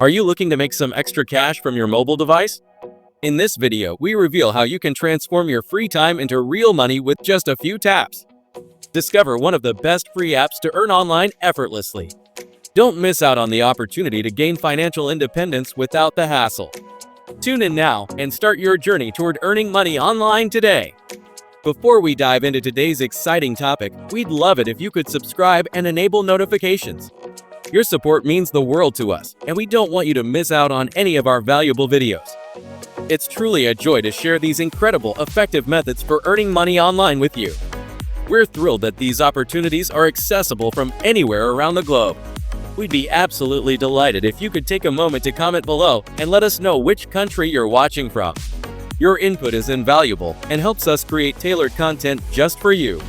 Are you looking to make some extra cash from your mobile device? In this video, we reveal how you can transform your free time into real money with just a few taps. Discover one of the best free apps to earn online effortlessly. Don't miss out on the opportunity to gain financial independence without the hassle. Tune in now and start your journey toward earning money online today. Before we dive into today's exciting topic, we'd love it if you could subscribe and enable notifications. Your support means the world to us, and we don't want you to miss out on any of our valuable videos. It's truly a joy to share these incredible, effective methods for earning money online with you. We're thrilled that these opportunities are accessible from anywhere around the globe. We'd be absolutely delighted if you could take a moment to comment below and let us know which country you're watching from. Your input is invaluable and helps us create tailored content just for you.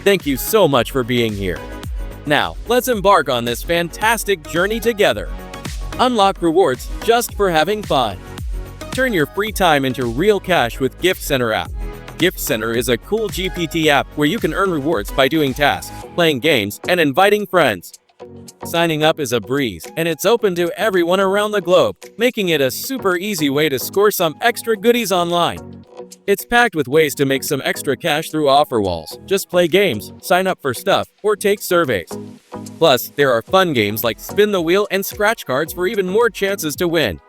Thank you so much for being here. Now, let's embark on this fantastic journey together. Unlock rewards just for having fun. Turn your free time into real cash with Gift Center app. Gift Center is a cool GPT app where you can earn rewards by doing tasks, playing games, and inviting friends. Signing up is a breeze, and it's open to everyone around the globe, making it a super easy way to score some extra goodies online. It's packed with ways to make some extra cash through offer walls. Just play games, sign up for stuff, or take surveys. Plus, there are fun games like Spin the Wheel and Scratch Cards for even more chances to win.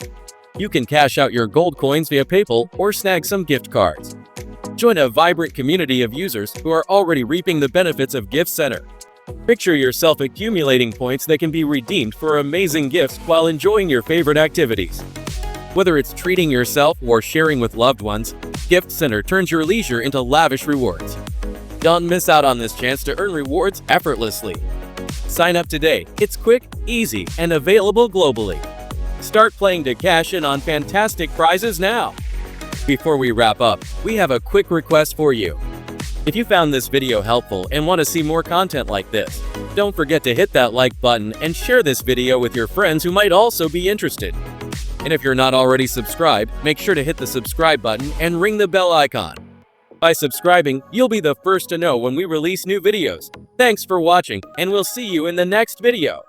You can cash out your gold coins via PayPal or snag some gift cards. Join a vibrant community of users who are already reaping the benefits of Gift Center. Picture yourself accumulating points that can be redeemed for amazing gifts while enjoying your favorite activities. Whether it's treating yourself or sharing with loved ones, Gift Center turns your leisure into lavish rewards. Don't miss out on this chance to earn rewards effortlessly. Sign up today. It's quick, easy, and available globally. Start playing to cash in on fantastic prizes now. Before we wrap up, we have a quick request for you. If you found this video helpful and want to see more content like this, don't forget to hit that like button and share this video with your friends who might also be interested. And if you're not already subscribed, make sure to hit the subscribe button and ring the bell icon. By subscribing, you'll be the first to know when we release new videos. Thanks for watching, and we'll see you in the next video.